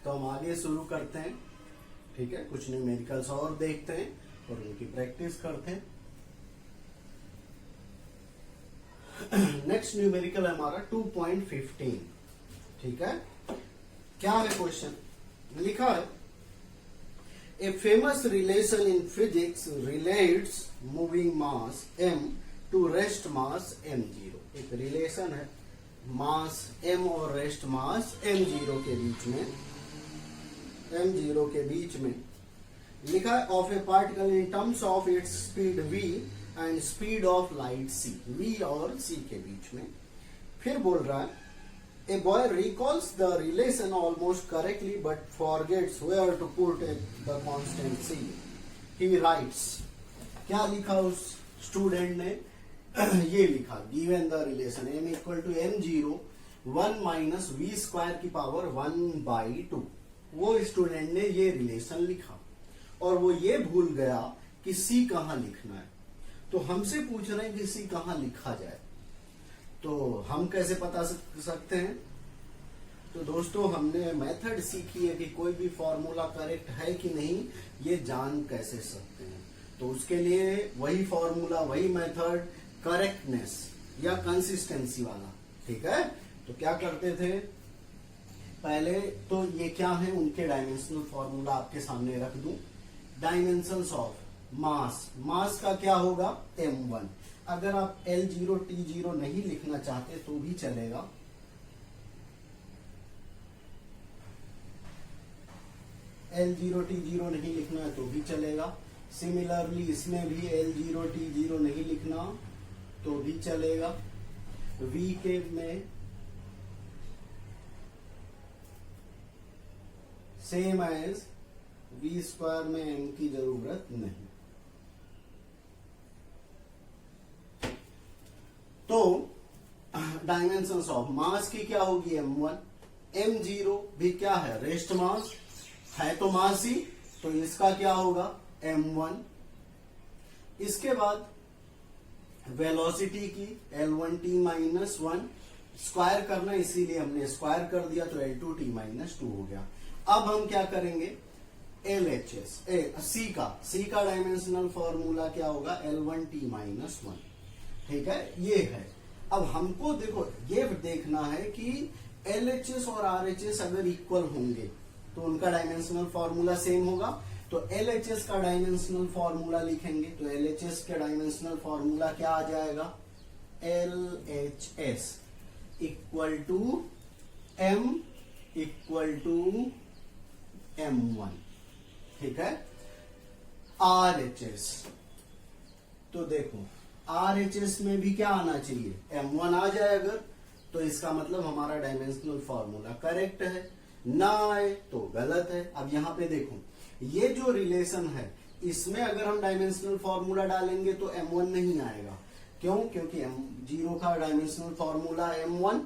तो हम आगे शुरू करते हैं। ठीक है, कुछ न्यूमेरिकल्स और देखते हैं और उनकी प्रैक्टिस करते हैं। नेक्स्ट न्यूमेरिकल है हमारा 2.15। ठीक है, क्या है क्वेश्चन? लिखा है a famous relation in physics relates moving mass m to rest mass m0। एक रिलेशन है मास m और रेस्ट मास m0 के बीच में लिखा है of A particle in terms of its speed v and speed of light c। v और c के बीच में फिर बोल रहा है A boy recalls the relation almost correctly but forgets where to put the constant c. He writes, क्या लिखा उस स्टूडेंट ने? ये लिखा, given the relation m equal to m0 1 minus v square की पावर 1/2। वो स्टूडेंट ने ये रिलेशन लिखा और वो ये भूल गया कि c कहाँ लिखना है। तो हमसे पूछ रहे हैं कि c कहाँ लिखा जाए, तो हम कैसे पता सकते हैं? तो दोस्तों, हमने मेथड सीखी है कि कोई भी फॉर्मूला करेक्ट है कि नहीं ये जान कैसे सकते हैं। तो उसके लिए वही फॉर्मूला, वही मेथड, करेक्टनेस या कंसिस्टेंसी वाला। ठीक है, तो क्या करते थे पहले? तो ये क्या है, उनके डायमेंशनल फॉर्मूला आपके सामने रख दूं। डायमेंशंस ऑफ मास, मास का क्या होगा? m1। अगर आप L0 T0 नहीं लिखना चाहते तो भी चलेगा। L0 T0 नहीं लिखना है तो भी चलेगा। सिमिलरली इसमें भी L0 T0 नहीं लिखना तो भी चलेगा। V के में सेम एज v स्क्वायर में m की जरूरत नहीं। तो डायमेंशंस ऑफ मास की क्या होगी? m1। m0 भी क्या है? रेस्ट मास है, तो मास ही, तो इसका क्या होगा? m1। इसके बाद वेलोसिटी की L1t - 1 स्क्वायर करना, इसीलिए हमने स्क्वायर कर दिया तो L2t - 2 हो गया। अब हम क्या करेंगे? LHS C का डायमेंशनल फॉर्मूला क्या होगा? L1t - 1। ठीक है, ये है। अब हमको देखो ये देखना है कि LHS और RHS अगर इक्वल होंगे तो उनका डायमेंशनल फॉर्मूला सेम होगा। तो LHS का डायमेंशनल फॉर्मूला लिखेंगे तो LHS के डायमेंशनल फॉर्मूला क्या आ जाएगा? LHS equal to M equal to M1। ठीक है, RHS तो देखो RHS में भी क्या आना चाहिए? M1 आ जाए अगर, तो इसका मतलब हमारा डायमेंशनल फॉर्मूला करेक्ट है, ना आए तो गलत है। अब यहाँ पे देखो ये जो रिलेशन है इसमें अगर हम डायमेंशनल फॉर्मूला डालेंगे तो M1 नहीं आएगा। क्यों? क्योंकि M0 का डायमेंशनल फॉर्मूला M1,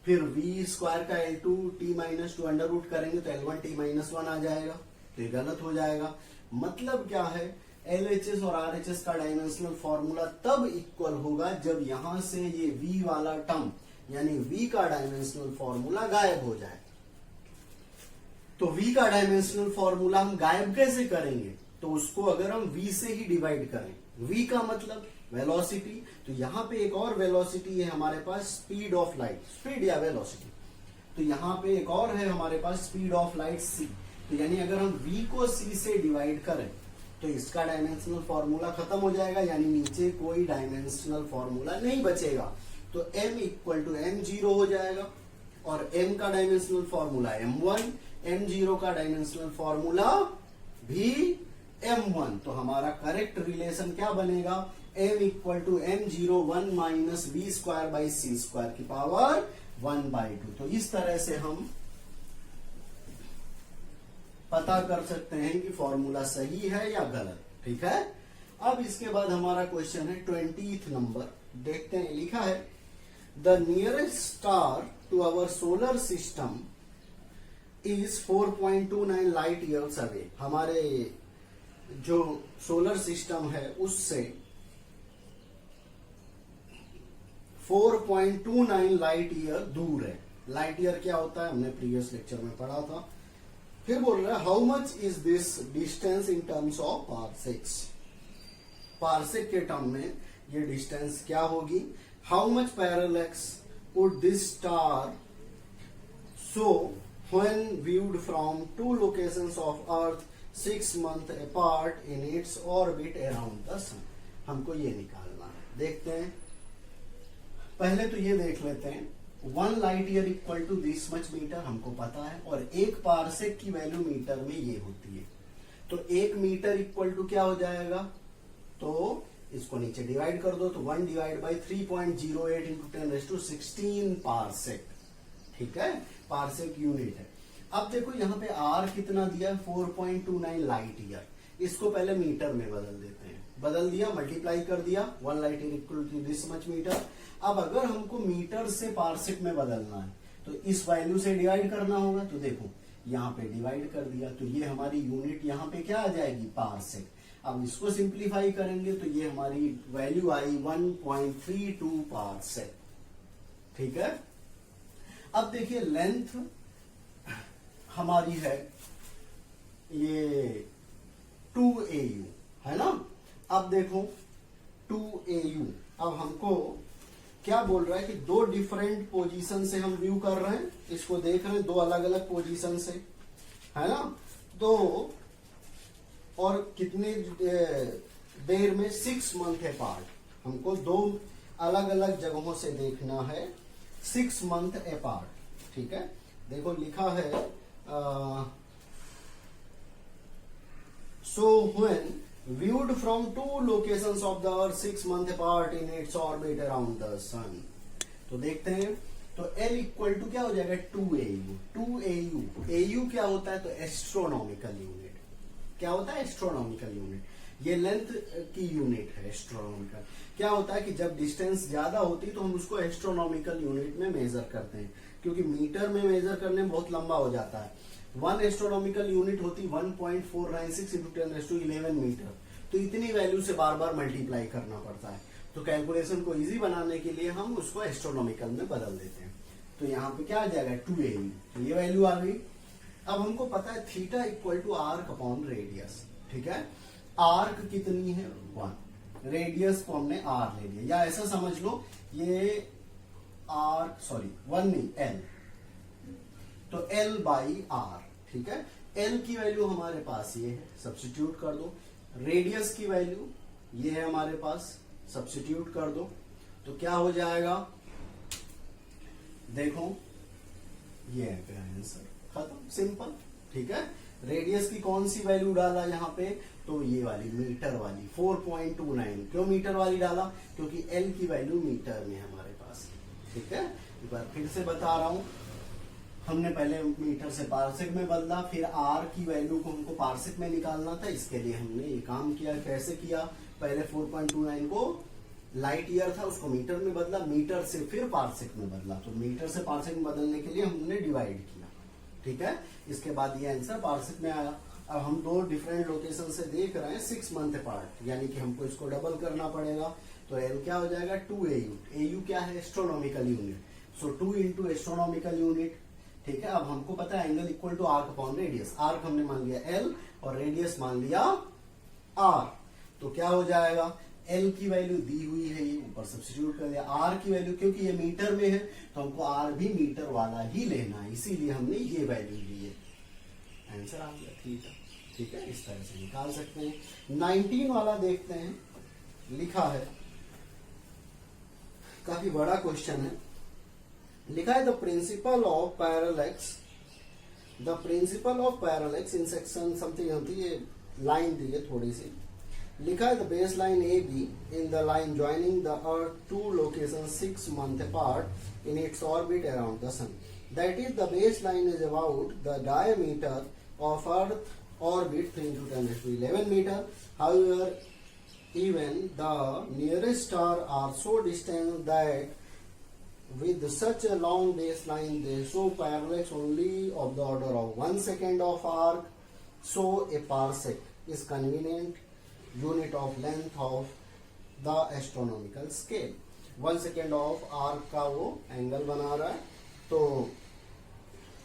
फिर v स्क्वायर का L2t - 2 अंडर रूट करेंगे तो L1t - 1 आ जाएगा, तो ये गलत हो जाएगा। मतलब क्या है? LHS और RHS का डायमेंशनल फॉर्मूला तब इक्वल होगा जब यहां से ये v वाला टर्म यानी v का डायमेंशनल फॉर्मूला गायब हो जाए। तो v का डायमेंशनल फॉर्मूला हम गायब कैसे करेंगे? तो उसको अगर हम v से ही डिवाइड करें, v का मतलब वेलोसिटी, तो यहाँ पे एक और वेलोसिटी है हमारे पास, स्पीड ऑफ लाइट, स्पीड या वेलोसिटी। तो यहाँ पे एक और है हमारे पास स्पीड ऑफ लाइट c। तो यानी अगर हम v को c से डिवाइड करें तो इसका डायमेंशनल फॉर्मूला खत्म हो जाएगा, यानी नीचे कोई डायमेंशनल फॉर्मूला नहीं बचेगा। तो m इक्वल टू m0 हो जाएगा और m का डायमेंशनल फॉर्मूला m1, m0 का डायमेंशनल फॉर्मूला भी m1। तो हमारा करेक्ट रिलेशन क्या बनेगा? m equal to m0 1 minus v square by c square की पावर 1/2। तो इस तरह से हम पता कर सकते हैं कि फॉर्मूला सही है या गलत। ठीक है, अब इसके बाद हमारा क्वेश्चन है 20th नंबर, देखते हैं। लिखा है the nearest star to our solar system is 4.29 light years away. हमारे जो सोलर सिस्टम है उससे 4.29 लाइट ईयर दूर है। लाइट ईयर क्या होता है हमने प्रीवियस लेक्चर में पढ़ा था। फिर बोल रहा है how much is this distance in terms of parsecs. Parsec के टर्म में ये डिस्टेंस क्या होगी। How much parallax would this star show when viewed from two locations of Earth 6 months apart in its orbit around the sun. हमको ये निकालना है। देखते हैं, पहले तो ये देख लेते हैं 1 light year equal to this much metre हमको पता है, और 1 पार्सेक की वैल्यू मीटर में ये होती है। तो 1 मीटर इक्वल टू क्या हो जाएगा, तो इसको नीचे डिवाइड कर दो, तो 1 डिवाइड बाई 3.08 इंटू 10⁻16 पार्सेक। ठीक है, पार्सेक यूनिट है। अब देखो यहाँ पे आर कितना दिया, 4.29 लाइट ईयर। इसको पहले मीटर में बदल देते हैं। बदल दिया, मल्टीप्लाई कर दिया, 1 light year equal to this much metre. अब अगर हमको मीटर से पार्सेक में बदलना है तो इस वैल्यू से डिवाइड करना होगा। तो देखो यहाँ पे डिवाइड कर दिया, तो ये हमारी यूनिट यहाँ पे क्या आ जाएगी, पार्सेक। अब इसको सिंप्लीफाई करेंगे तो ये हमारी वैल्यू आई 1.32 पार्सेक। ठीक है। अब देखिए लेंथ हमारी है ये 2AU है ना। अब देखो 2AU, अब हमको क्या बोल रहा है कि 2 डिफरेंट पोजीशन से हम व्यू कर रहे हैं, इसको देख रहे हैं 2 अलग अलग पोजीशन से, है ना। तो और कितने देर में, 6 months अपार्ट। हमको 2 अलग अलग जगहों से देखना है, 6 months अपार्ट। ठीक है, देखो लिखा है so when viewed from 2 locations of the earth 6 months apart in its orbit around the sun। तो देखते हैं, तो L इक्वल टू क्या हो जाएगा, 2AU। 2AU, AU क्या होता है, तो एस्ट्रोनॉमिकल यूनिट। क्या होता है, एस्ट्रोनॉमिकल यूनिट। ये लेंथ की यूनिट है एस्ट्रोनॉमिकल। क्या होता है कि जब डिस्टेंस ज्यादा होती है तो हम उसको एस्ट्रोनॉमिकल यूनिट में मेजर करते हैं, क्योंकि मीटर में मेजर करने में बहुत लंबा हो जाता है। 1 एस्ट्रोनॉमिकल यूनिट होती 1.496 इंटू 10⁻11 मीटर। तो इतनी वैल्यू से बार बार मल्टीप्लाई करना पड़ता है। तो कैलकुलेशन को इजी बनाने के लिए हम उसको एस्ट्रोनॉमिकल में बदल देते हैं। तो यहाँ पे क्या आ जाएगा, 2AU। तो ये वैल्यू आ गई। अब हमको पता है theta equal to arc upon radius. ठीक है, आर्क कितनी है, 1, रेडियस को हमने r ले लिया, या ऐसा समझ लो ये आर्क, सॉरी 1 नहीं, L, तो L बाई R। ठीक है, L की वैल्यू हमारे पास ये है, सब्स्टिट्यूट कर दो। रेडियस की वैल्यू ये है हमारे पास, सब्स्टिट्यूट कर दो। तो क्या हो जाएगा, देखो ये है आंसर, खत्म, सिंपल। ठीक है, रेडियस की कौन सी वैल्यू डाला यहाँ पे, तो ये वाली मीटर वाली 4.29। क्यों मीटर वाली डाला, क्योंकि L की वैल्यू मीटर में हमारे पास। ठीक है, एक बार फिर से बता रहा हूं, हमने पहले मीटर से पार्सेक में बदला, फिर R की वैल्यू को हमको पार्सेक में निकालना था। इसके लिए हमने ये काम किया। कैसे किया, पहले 4.29 को लाइट ईयर था उसको मीटर में बदला, मीटर से फिर पार्सेक में बदला। तो मीटर से पार्सेक में बदलने के लिए हमने डिवाइड किया। ठीक है, इसके बाद ये आंसर पार्सेक में आया। अब हम 2 डिफरेंट लोकेशन से देख रहे हैं 6 months अपार्ट, यानी कि हमको इसको डबल करना पड़ेगा। तो L क्या हो जाएगा, 2AU। AU क्या है, astronomical unit. So 2 into astronomical unit. ठीक है, अब हमको पता है angle equal to arc upon radius. Arc हमने मान लिया L और रेडियस मान लिया R। तो क्या हो जाएगा, L की वैल्यू दी हुई है, ये ऊपर सब्स्टिट्यूट कर दिया। R की वैल्यू क्योंकि ये मीटर में है तो हमको R भी मीटर वाला ही लेना है, इसीलिए हमने ये वैल्यू ली है। आंसर आ गया थीटा। ठीक है, इस तरह से निकाल सकते हैं। 19 वाला देखते हैं, लिखा है, काफी बड़ा क्वेश्चन है। लिखा है the principle of parallax, the principle of parallax in section something, ये लाइन दी है थोड़ी सी। लिखा है the base line A B in the line joining the earth 2 location 6 months apart in its orbit around the sun. That is the base line is about the diameter of earth orbit 3 into 10⁻11 meter. However, even the nearest star are so distant that with such a long baseline they show parallax only of the order of 1 second of arc. So a parsec is convenient unit of length of the astronomical scale. 1 second of arc का वो angle बना रहा है। तो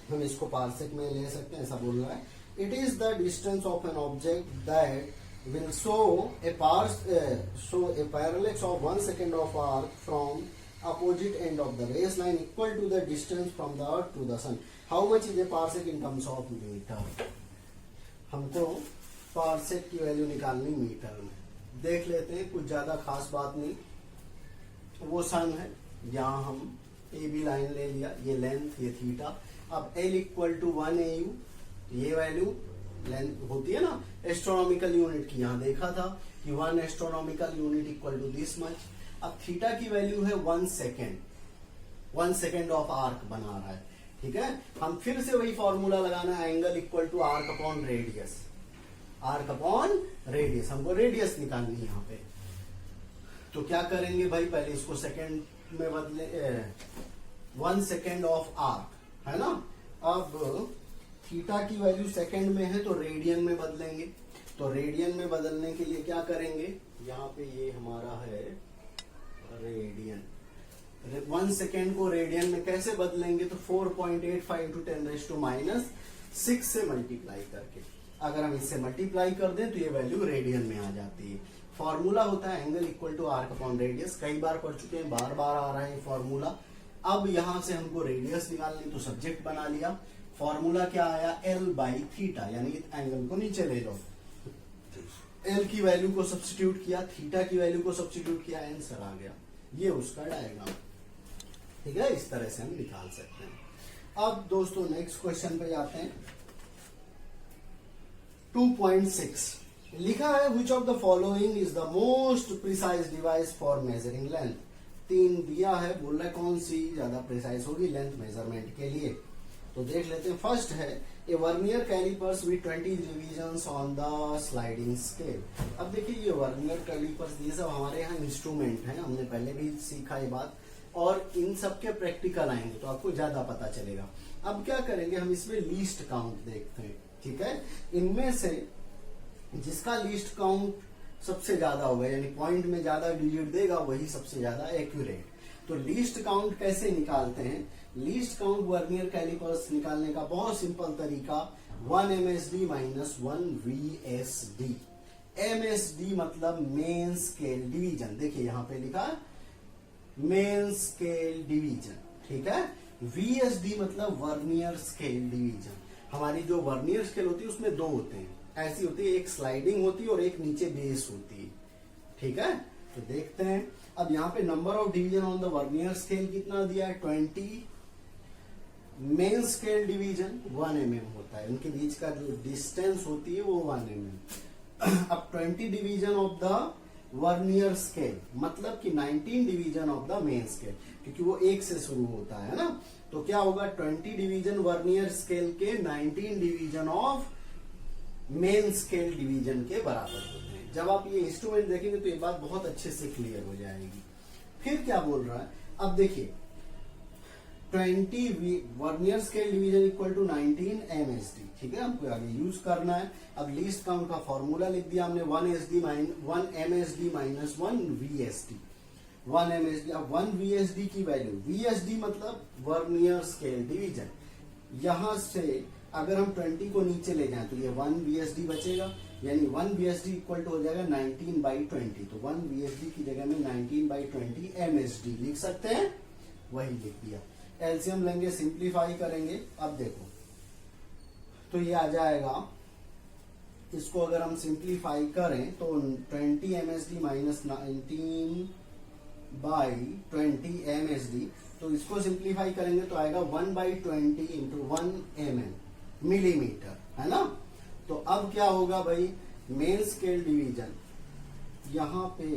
हम इसको parsec में ले सकते हैं, ऐसा बोल रहा है। It is the distance of an object that will show a parallax of 1 second of arc from opposite end of the race line equal to the distance from the earth to the sun. How much is a parsec in terms of meter? हमको parsec की value निकालनी metre में। देख लेते हैं, कुछ ज्यादा खास बात नहीं। वो सन है, यहाँ हम ए बी लाइन ले लिया, ये लेंथ, ये थीटा। अब L इक्वल टू 1 AU, ये वैल्यू लेंथ होती है ना एस्ट्रोनॉमिकल यूनिट की, यहाँ देखा था कि 1 astronomical unit equal to this much. अब थीटा की वैल्यू है 1 सेकेंड, 1 सेकेंड ऑफ आर्क बना रहा है, ठीक है। हम फिर से वही फॉर्मूला लगाना है, angle equal to arc upon radius, arc upon radius, हमको रेडियस निकालनी है यहाँ पे। तो क्या करेंगे भाई, पहले इसको सेकेंड में बदले, 1 सेकेंड ऑफ आर्क है ना। अब थीटा की वैल्यू सेकेंड में है तो रेडियन में बदलेंगे। तो रेडियन में बदलने के लिए क्या करेंगे, यहाँ पे ये हमारा है रेडियन, 1 सेकेंड को रेडियन में कैसे बदलेंगे, तो 4.85 इंटू 10⁻⁻6 से मल्टीप्लाई करके, अगर हम इससे मल्टीप्लाई कर दें तो ये वैल्यू रेडियन में आ जाती है। फॉर्मूला होता है angle equal to arc upon radius, कई बार पढ़ चुके हैं, बार बार आ रहा है फॉर्मूला। अब यहां से हमको रेडियस निकालनी, तो सब्जेक्ट बना लिया। फॉर्मूला क्या आया, L बाई थीटा, यानी एंगल को नीचे ले जाओ, L की वैल्यू को सब्स्टिट्यूट किया, थीटा की वैल्यू को सब्स्टिट्यूट किया, आंसर आ गया। ये उसका डायग्राम, ठीक है। इस तरह से हम निकाल सकते हैं। अब दोस्तों नेक्स्ट क्वेश्चन पे जाते हैं। 2.6 लिखा है, which of the following is the most precise device for measuring length. 3 दिया है, बोल रहा है कौन सी ज्यादा प्रिसाइज होगी लेंथ मेजरमेंट के लिए। तो देख लेते हैं। फर्स्ट है a vernier callipers with 20 divisions on the sliding scale. अब देखिए ये वर्नियर कैलिपर्स, ये सब हमारे यहाँ इंस्ट्रूमेंट है, हमने पहले भी सीखा ये बात, और इन सब के प्रैक्टिकल आएंगे तो आपको ज्यादा पता चलेगा। अब क्या करेंगे, हम इसमें लीस्ट काउंट देखते हैं, ठीक है। इनमें से जिसका लीस्ट काउंट सबसे ज्यादा होगा, यानी पॉइंट में ज्यादा डिजिट देगा, वही सबसे ज्यादा एक्यूरेट। तो लीस्ट काउंट कैसे निकालते हैं, लीस्ट काउंट वर्नियर कैलिपर्स निकालने का बहुत सिंपल तरीका, 1 MSD माइनस 1 VSD। MSD मतलब मेन स्केल डिवीजन, देखिए यहाँ पे लिखा मेन स्केल डिवीजन, ठीक है। VSD मतलब वर्नियर स्केल डिवीजन। हमारी जो वर्नियर स्केल होती है उसमें 2 होते हैं, ऐसी होती है, एक स्लाइडिंग होती है और एक नीचे बेस होती है, ठीक है। तो देखते हैं। अब यहाँ पे number of division on the vernier scale कितना दिया है, 20। मेन स्केल डिवीजन 1 mm होता है, उनके बीच का जो डिस्टेंस होती है वो 1 mm। अब 20 division of the vernier scale मतलब कि 19 division of the main scale, क्योंकि वो 1 से शुरू होता है ना। तो क्या होगा, 20 डिवीजन वर्नियर स्केल के 19 division of main scale division के बराबर होते हैं। जब आप ये इंस्ट्रूमेंट देखेंगे तो ये बात बहुत अच्छे से क्लियर हो जाएगी। फिर क्या बोल रहा है, अब देखिए 20 vernier scale division equal to 19 MSD, ठीक है, हमको आगे यूज करना है। अब लीस्ट काउंट का फॉर्मूला लिख दिया हमने, 1 MSD माइनस 1 VSD, 1 MSD। अब 1 VSD की वैल्यू, VSD मतलब वर्नियर स्केल डिवीजन, यहां से अगर हम 20 को नीचे ले जाएं तो ये 1 VSD बचेगा, यानी 1 VSD इक्वल टू हो जाएगा 19/20। तो 1 VSD की जगह में 19/20 MSD लिख सकते हैं, वही लिख दिया। एलसीएम लेंगे, सिंप्लीफाई करेंगे। अब देखो तो ये आ जाएगा, इसको अगर हम सिंप्लीफाई करें तो 20 MSD माइनस 19/20 MSD, तो इसको सिंप्लीफाई करेंगे तो आएगा 1/20 इंटू 1 mm मिलीमीटर, है ना। तो अब क्या होगा भाई, मेन स्केल डिवीजन, यहाँ पे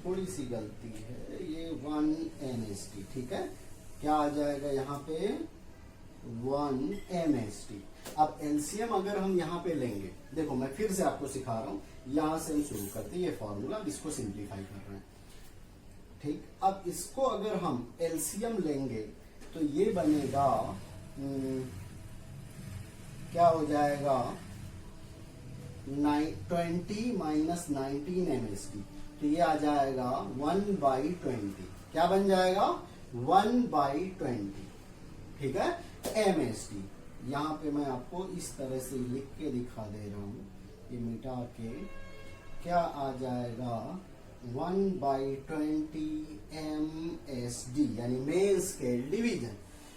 थोड़ी सी गलती है, ये 1 MSD, ठीक है। क्या आ जाएगा यहाँ पे 1 MSD। अब एलसीएम अगर हम यहाँ पे लेंगे, देखो मैं फिर से आपको सिखा रहा हूं, यहां से हम शुरू करते हैं ये फॉर्मूला, इसको सिंप्लीफाई कर रहे हैं, ठीक। अब इसको अगर हम एलसीएम लेंगे तो ये बनेगा, क्या हो जाएगा, 20 माइनस 19 MSD, तो ये आ जाएगा 1/20। क्या बन जाएगा, 1/20, ठीक है। MSD। यहाँ पे मैं आपको इस तरह से लिख के दिखा दे रहा हूँ, ये मिटा के क्या आ जाएगा 1/20 MSD, यानी मेन स्केल डिवीजन।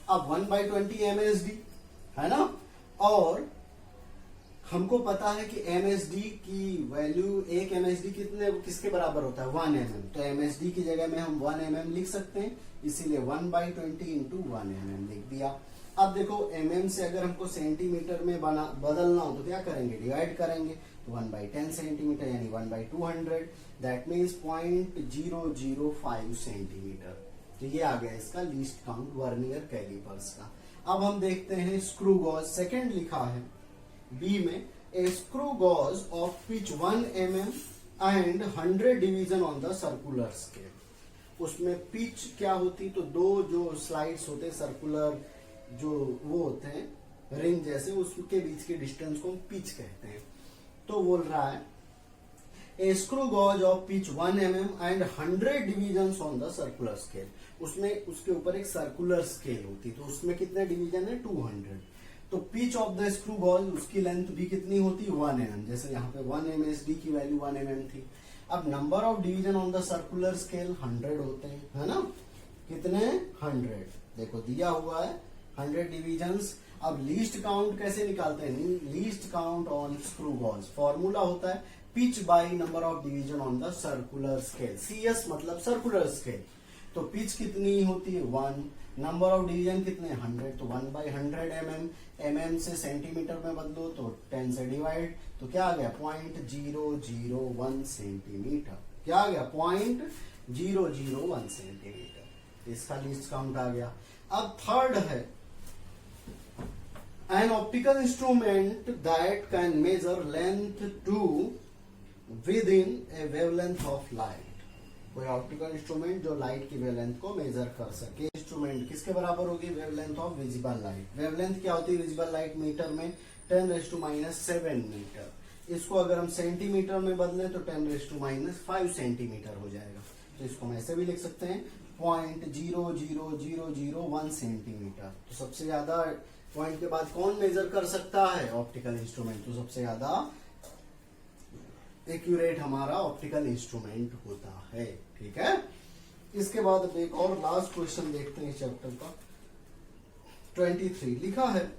अब 1/20 MSD है ना, और हमको पता है कि MSD की वैल्यू, एक MSD किसके बराबर होता है 1 mm, तो MSD की जगह में हम 1 mm लिख सकते हैं, इसीलिए 1/20 × 1 mm लिख दिया। अब देखो mm से अगर हमको सेंटीमीटर में बदलना हो तो क्या करेंगे, डिवाइड करेंगे, तो 1/10 सेंटीमीटर यानी 1/200, दैट मीन्स 0.005 सेंटीमीटर। तो ये आ गया इसका लीस्ट काउंट वर्नियर कैलिपर्स का। अब हम देखते हैं स्क्रू गॉज, सेकंड लिखा है बी में, a screw gauge of pitch 1 mm and 100 division on the circular scale. उसमें पिच क्या होती, तो दो जो स्लाइड्स होते सर्कुलर, जो वो होते हैं रिंग जैसे, उसके बीच के डिस्टेंस को हम पिच कहते हैं। तो बोल रहा है a screw gauge of pitch 1 mm and 100 division on the circular scale. उसमें उसके ऊपर एक सर्कुलर स्केल होती, तो उसमें कितने डिवीजन है 200। तो pitch of the screw gauge, उसकी लेंथ भी कितनी होती 1 mm, जैसे यहाँ पे 1 MSD की वैल्यू 1 mm थी। अब number of division on the circular scale 100 होते हैं, है ना, कितने 100, देखो दिया हुआ है 100 डिवीजन्स। अब लीस्ट काउंट कैसे निकालते हैं, least count on screw gauge, formula होता है pitch by number of division on the circular scale, CS मतलब सर्कुलर स्केल। तो पिच कितनी होती है 1, नंबर ऑफ डिवीजन कितने 100, तो 1/100 mm, mm से सेंटीमीटर में बदलो तो 10 से डिवाइड, तो क्या आ गया 0.001 सेंटीमीटर, क्या आ गया 0.001 सेंटीमीटर, इसका लीस्ट काउंट आ गया। अब थर्ड है an optical instrument that can measure length to within a wavelength of light। कोई ऑप्टिकल इंस्ट्रूमेंट जो लाइट की वेवलेंथ को मेजर कर सके। इंस्ट्रूमेंट किसके बराबर होगी, wavelength of visible light. Wavelength क्या होती है विजिबल लाइट मीटर में 10⁻⁻7 मीटर। इसको अगर हम सेंटीमीटर में बदलें तो 10⁻⁵ सेंटीमीटर हो जाएगा। तो इसको हम ऐसे भी लिख सकते हैं 0.00001 सेंटीमीटर। तो सबसे ज्यादा पॉइंट के बाद कौन मेजर कर सकता है, ऑप्टिकल इंस्ट्रूमेंट। तो सबसे ज्यादा एक्यूरेट हमारा ऑप्टिकल इंस्ट्रूमेंट होता है, ठीक है। इसके बाद एक और लास्ट क्वेश्चन देखते हैं चैप्टर का 23 लिखा है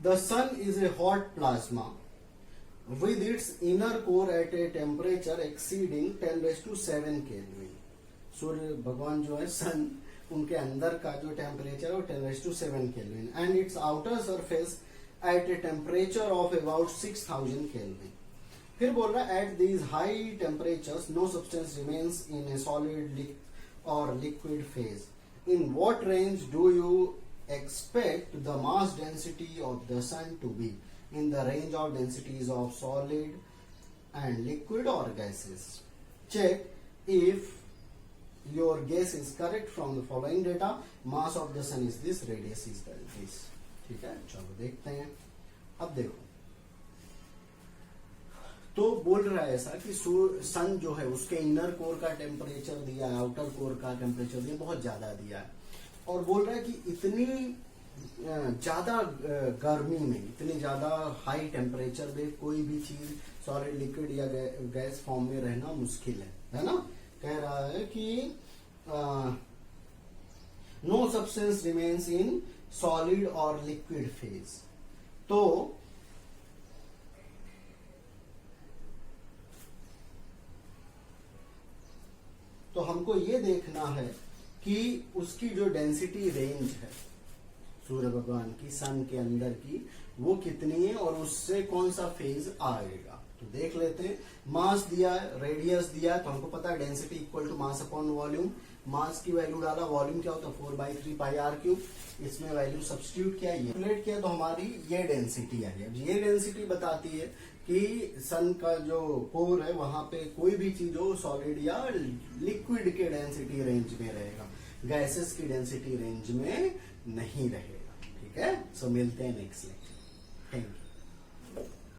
the sun is a hot plasma with its inner core at a temperature exceeding 10⁻⁷ kelvin. सूर्य भगवान जो है सन, उनके अंदर का जो टेम्परेचर है वो 10⁻⁷ kelvin and it's outer surface at a temperature of about 6000 Kelvin। फिर बोल रहा है at these high temperatures no substance remains in a solid or liquid phase। In what range do you expect the mass density of the sun to be? In the range of densities of solid and liquid or gases। Check if your guess is correct from the following data। Mass of the sun is this, radius is this। ठीक है, चलो देखते हैं। अब देखो तो बोल रहा है ऐसा कि सन जो है उसके इनर कोर का टेम्परेचर दिया है, आउटर कोर का टेम्परेचर दिया, बहुत ज्यादा दिया है, और बोल रहा है कि इतनी ज्यादा गर्मी में, इतनी ज्यादा हाई टेम्परेचर में कोई भी चीज सॉलिड, लिक्विड या गैस फॉर्म में रहना मुश्किल है ना। कह रहा है कि no substance remains in solid और लिक्विड फेज। तो हमको ये देखना है कि उसकी जो डेंसिटी रेंज है सूर्य भगवान की सन के अंदर की, वो कितनी है और उससे कौन सा फेज आएगा। तो देख लेते हैं। मास दिया है, रेडियस दिया है, तो हमको पता है density equal to mass upon volume. Mass की वैल्यू डाला, वॉल्यूम क्या होता है 4/3πr³। इसमें वैल्यू सब्स्टिट्यूट किया, कैलकुलेट किया, तो हमारी ये डेंसिटी आई। अब ये डेंसिटी बताती है कि सन का जो कोर है वहां पे कोई भी चीज हो सॉलिड या लिक्विड के डेंसिटी रेंज में रहेगा, गैसेस की डेंसिटी रेंज में नहीं रहेगा। ठीक है, सो मिलते हैं नेक्स्ट लेक्चर। Thank you.